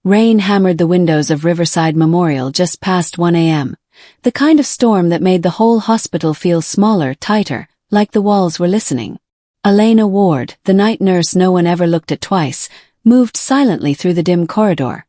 Rain hammered the windows of Riverside Memorial just past 1 a.m., the kind of storm that made the whole hospital feel smaller, tighter, like the walls were listening. Elena Ward, the night nurse no one ever looked at twice, moved silently through the dim corridor.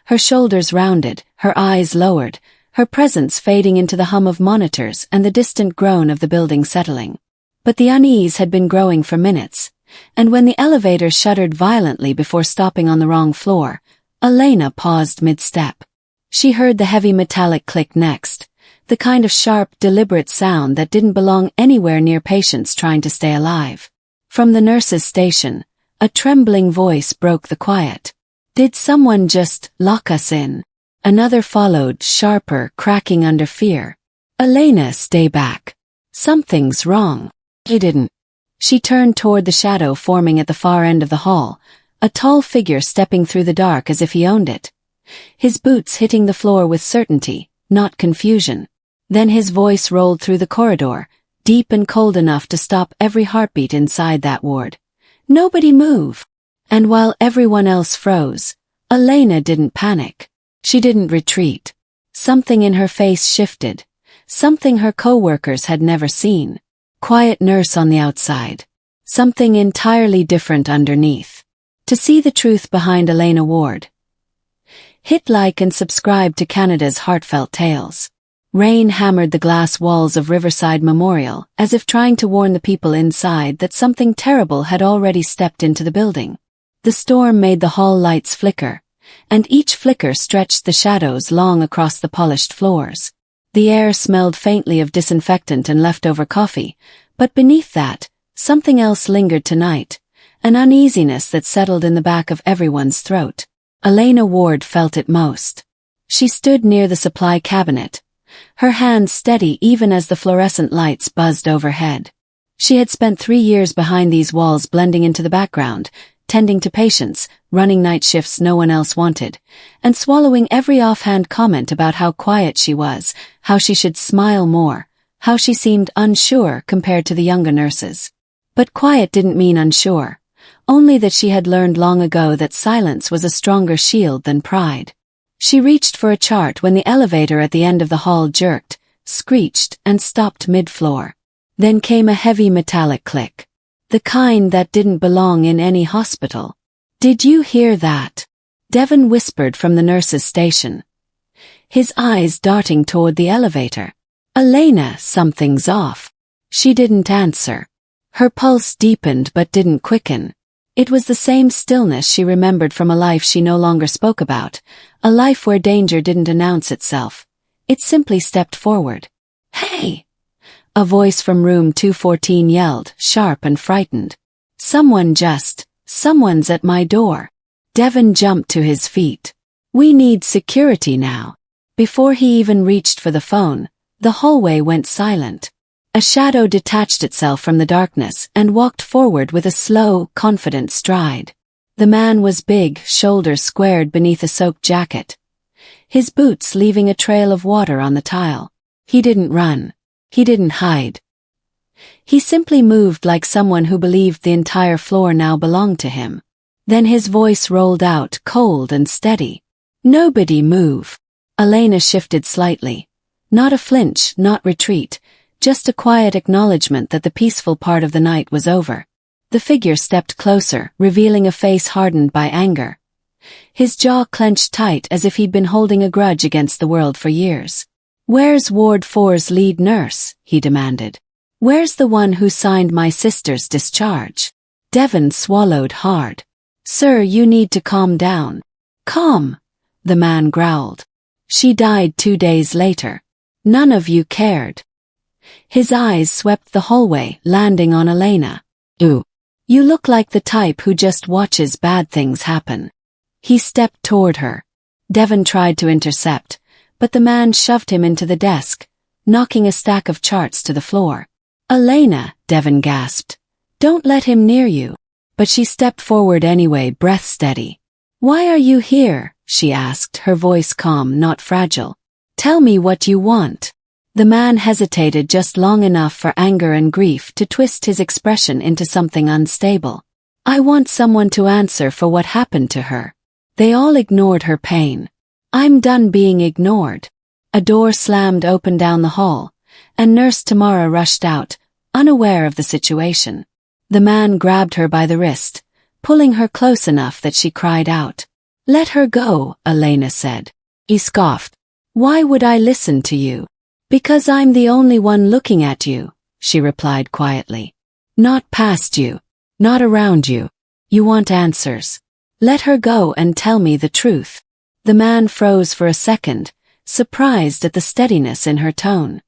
Her shoulders rounded, her eyes lowered, her presence fading into the hum of monitors and the distant groan of the building settling. But the unease had been growing for minutes, and when the elevator shuddered violently before stopping on the wrong floor, Elena paused mid-step. She heard the heavy metallic click next, the kind of sharp, deliberate sound that didn't belong anywhere near patients trying to stay alive. From the nurse's station, a trembling voice broke the quiet. "Did someone just lock us in?" Another followed, sharper, cracking under fear. "Elena, stay back. Something's wrong." He didn't. She turned toward the shadow forming at the far end of the hall, a tall figure stepping through the dark as if he owned it. His boots hitting the floor with certainty, not confusion. Then his voice rolled through the corridor, deep and cold enough to stop every heartbeat inside that ward. "Nobody move." And while everyone else froze, Elena didn't panic. She didn't retreat. Something in her face shifted, something her co-workers had never seen. Quiet nurse on the outside. Something entirely different underneath. To see the truth behind Elena Ward, hit like and subscribe to Canada's Heartfelt Tales. Rain hammered the glass walls of Riverside Memorial as if trying to warn the people inside that something terrible had already stepped into the building. The storm made the hall lights flicker, and each flicker stretched the shadows long across the polished floors. The air smelled faintly of disinfectant and leftover coffee, but beneath that, something else lingered tonight, an uneasiness that settled in the back of everyone's throat. Elena Ward felt it most. She stood near the supply cabinet, her hands steady even as the fluorescent lights buzzed overhead. She had spent 3 years behind these walls blending into the background, tending to patients, running night shifts no one else wanted, and swallowing every offhand comment about how quiet she was, how she should smile more, how she seemed unsure compared to the younger nurses. But quiet didn't mean unsure, only that she had learned long ago that silence was a stronger shield than pride. She reached for a chart when the elevator at the end of the hall jerked, screeched, and stopped mid-floor. Then came a heavy metallic click. The kind that didn't belong in any hospital. "Did you hear that?" Devon whispered from the nurse's station, his eyes darting toward the elevator. "Elena, something's off." She didn't answer. Her pulse deepened but didn't quicken. It was the same stillness she remembered from a life she no longer spoke about, a life where danger didn't announce itself. It simply stepped forward. "Hey!" A voice from room 214 yelled, sharp and frightened. Someone's at my door." Devon jumped to his feet. "We need security now." Before he even reached for the phone, the hallway went silent. A shadow detached itself from the darkness and walked forward with a slow, confident stride. The man was big, shoulders squared beneath a soaked jacket, his boots leaving a trail of water on the tile. He didn't run. He didn't hide. He simply moved like someone who believed the entire floor now belonged to him. Then his voice rolled out, cold and steady. "Nobody move." Elena shifted slightly. Not a flinch, not retreat, just a quiet acknowledgement that the peaceful part of the night was over. The figure stepped closer, revealing a face hardened by anger. His jaw clenched tight as if he'd been holding a grudge against the world for years. "Where's Ward 4's lead nurse?" he demanded. "Where's the one who signed my sister's discharge?" Devon swallowed hard. "Sir, you need to calm down." "Calm," the man growled. "She died 2 days later. None of you cared." His eyes swept the hallway, landing on Elena. "Ooh. You look like the type who just watches bad things happen." He stepped toward her. Devon tried to intercept, but the man shoved him into the desk, knocking a stack of charts to the floor. "Elena," Devon gasped. "Don't let him near you." But she stepped forward anyway, breath steady. "Why are you here?" she asked, her voice calm, not fragile. "Tell me what you want." The man hesitated just long enough for anger and grief to twist his expression into something unstable. "I want someone to answer for what happened to her." They all ignored her pain. I'm done being ignored. A door slammed open down the hall, and Nurse Tamara rushed out, unaware of the situation. The man grabbed her by the wrist, pulling her close enough that she cried out. Let her go, Elena said. He scoffed. Why would I listen to you? Because I'm the only one looking at you, she replied quietly. Not past you. Not around you. You want answers. Let her go and tell me the truth. The man froze for a second, surprised at the steadiness in her tone.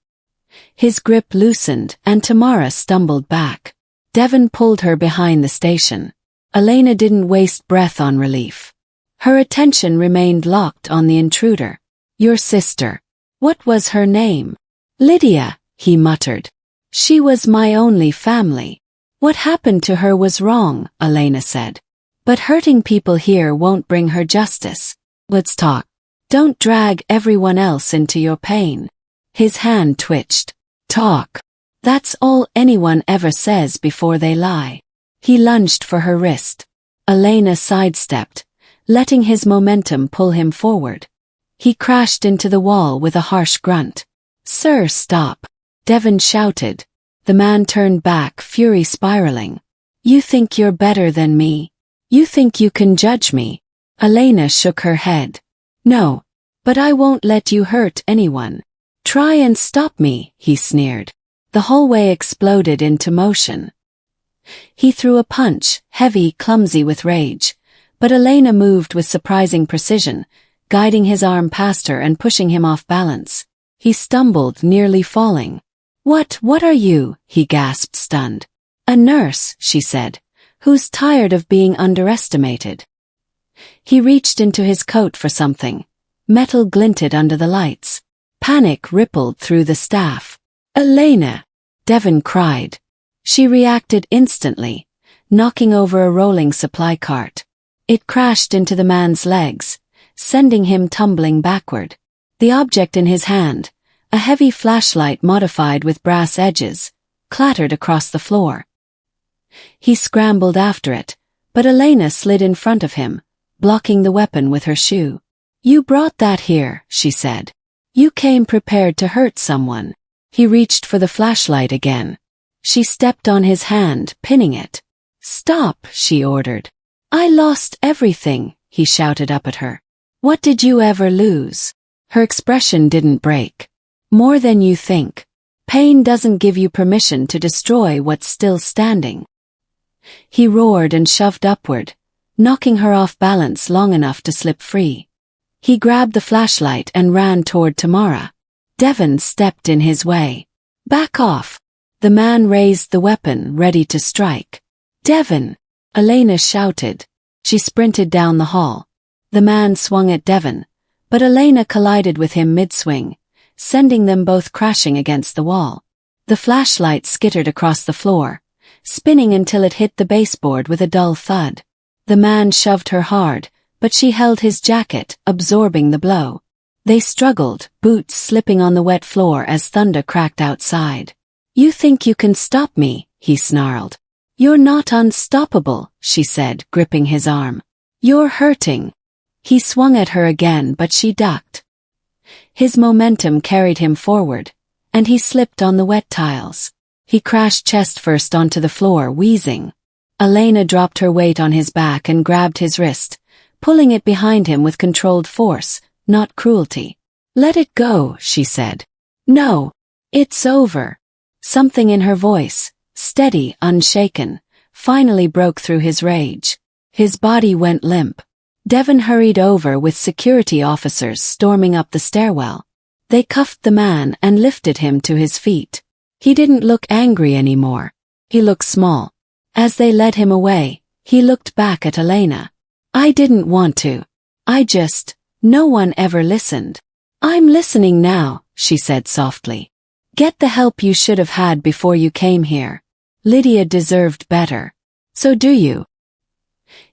His grip loosened and Tamara stumbled back. Devon pulled her behind the station. Elena didn't waste breath on relief. Her attention remained locked on the intruder. Your sister. What was her name? Lydia, he muttered. She was my only family. What happened to her was wrong, Elena said. But hurting people here won't bring her justice. Let's talk. Don't drag everyone else into your pain. His hand twitched. Talk. That's all anyone ever says before they lie. He lunged for her wrist. Elena sidestepped, letting his momentum pull him forward. He crashed into the wall with a harsh grunt. Sir, stop. Devon shouted. The man turned back, fury spiraling. You think you're better than me? You think you can judge me? Elena shook her head. No. But I won't let you hurt anyone. Try and stop me, he sneered. The hallway exploded into motion. He threw a punch, heavy, clumsy with rage. But Elena moved with surprising precision, guiding his arm past her and pushing him off balance. He stumbled, nearly falling. What are you? He gasped, stunned. A nurse, she said, who's tired of being underestimated. He reached into his coat for something. Metal glinted under the lights. Panic rippled through the staff. Elena! Devon cried. She reacted instantly, knocking over a rolling supply cart. It crashed into the man's legs, sending him tumbling backward. The object in his hand, a heavy flashlight modified with brass edges, clattered across the floor. He scrambled after it, but Elena slid in front of him, blocking the weapon with her shoe. You brought that here, she said. You came prepared to hurt someone. He reached for the flashlight again. She stepped on his hand, pinning it. Stop, she ordered. I lost everything, he shouted up at her. What did you ever lose? Her expression didn't break. More than you think. Pain doesn't give you permission to destroy what's still standing. He roared and shoved upward, knocking her off balance long enough to slip free. He grabbed the flashlight and ran toward Tamara. Devon stepped in his way. Back off. The man raised the weapon, ready to strike. Devon! Elena shouted. She sprinted down the hall. The man swung at Devon, but Elena collided with him mid-swing, sending them both crashing against the wall. The flashlight skittered across the floor, spinning until it hit the baseboard with a dull thud. The man shoved her hard, but she held his jacket, absorbing the blow. They struggled, boots slipping on the wet floor as thunder cracked outside. You think you can stop me, he snarled. You're not unstoppable, she said, gripping his arm. You're hurting. He swung at her again, but she ducked. His momentum carried him forward, and he slipped on the wet tiles. He crashed chest first onto the floor, wheezing. Elena dropped her weight on his back and grabbed his wrist, pulling it behind him with controlled force, not cruelty. Let it go, she said. No. It's over. Something in her voice, steady, unshaken, finally broke through his rage. His body went limp. Devon hurried over with security officers storming up the stairwell. They cuffed the man and lifted him to his feet. He didn't look angry anymore. He looked small. As they led him away, he looked back at Elena. I didn't want to. No one ever listened. I'm listening now, she said softly. Get the help you should have had before you came here. Lydia deserved better. So do you?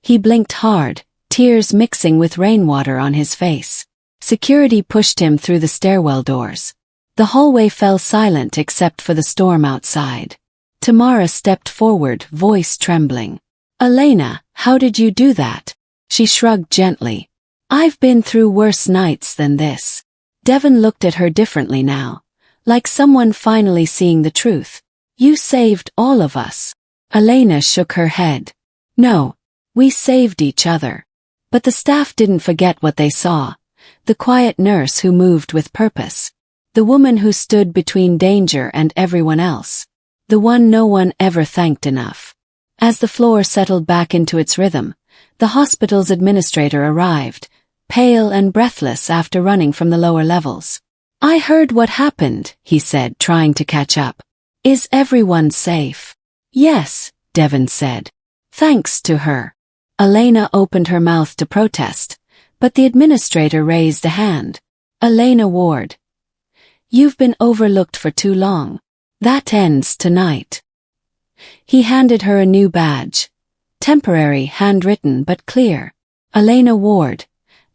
He blinked hard, tears mixing with rainwater on his face. Security pushed him through the stairwell doors. The hallway fell silent except for the storm outside. Tamara stepped forward, voice trembling. Elena, how did you do that? She shrugged gently. I've been through worse nights than this. Devon looked at her differently now, like someone finally seeing the truth. You saved all of us. Elena shook her head. No, we saved each other. But the staff didn't forget what they saw. The quiet nurse who moved with purpose. The woman who stood between danger and everyone else. The one no one ever thanked enough. As the floor settled back into its rhythm, the hospital's administrator arrived, pale and breathless after running from the lower levels. I heard what happened, he said, trying to catch up. Is everyone safe? Yes, Devon said. Thanks to her. Elena opened her mouth to protest, but the administrator raised a hand. Elena Ward. You've been overlooked for too long. That ends tonight. He handed her a new badge. Temporary, handwritten but clear. Elena Ward,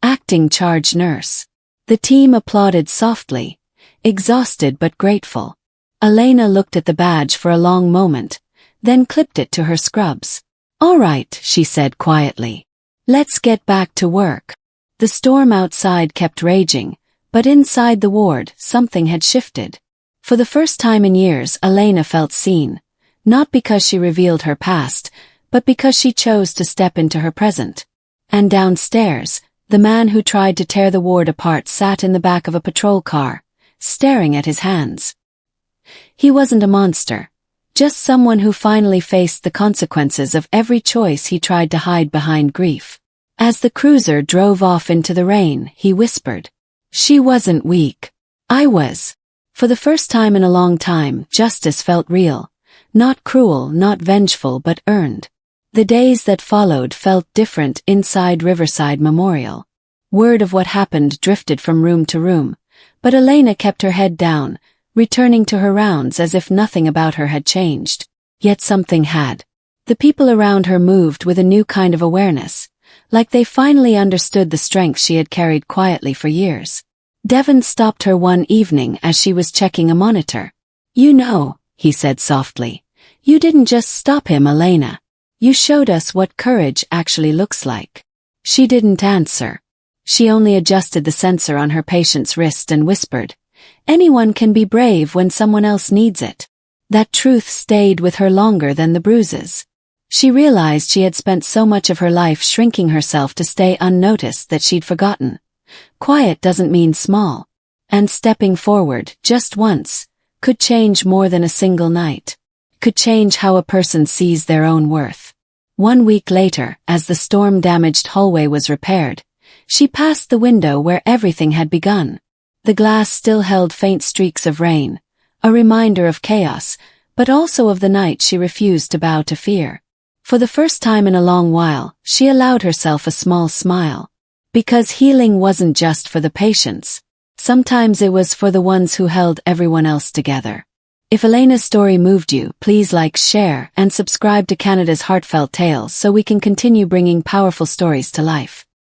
acting charge nurse. The team applauded softly, exhausted but grateful. Elena looked at the badge for a long moment, then clipped it to her scrubs. All right, she said quietly. Let's get back to work. The storm outside kept raging, but inside the ward something had shifted. For the first time in years, Elena felt seen, not because she revealed her past, but because she chose to step into her present. And downstairs, the man who tried to tear the ward apart sat in the back of a patrol car, staring at his hands. He wasn't a monster, just someone who finally faced the consequences of every choice he tried to hide behind grief. As the cruiser drove off into the rain, he whispered, "She wasn't weak. I was." For the first time in a long time, justice felt real. Not cruel, not vengeful, but earned. The days that followed felt different inside Riverside Memorial. Word of what happened drifted from room to room, but Elena kept her head down, returning to her rounds as if nothing about her had changed. Yet something had. The people around her moved with a new kind of awareness, like they finally understood the strength she had carried quietly for years. Devon stopped her one evening as she was checking a monitor. You know, he said softly, you didn't just stop him, Elena. You showed us what courage actually looks like. She didn't answer. She only adjusted the sensor on her patient's wrist and whispered, anyone can be brave when someone else needs it. That truth stayed with her longer than the bruises. She realized she had spent so much of her life shrinking herself to stay unnoticed that she'd forgotten. Quiet doesn't mean small. And stepping forward, just once, could change more than a single night. Could change how a person sees their own worth. 1 week later, as the storm-damaged hallway was repaired, she passed the window where everything had begun. The glass still held faint streaks of rain, a reminder of chaos, but also of the night she refused to bow to fear. For the first time in a long while, she allowed herself a small smile. Because healing wasn't just for the patients. Sometimes it was for the ones who held everyone else together. If Elena's story moved you, please like, share, and subscribe to Canada's Heartfelt Tales so we can continue bringing powerful stories to life.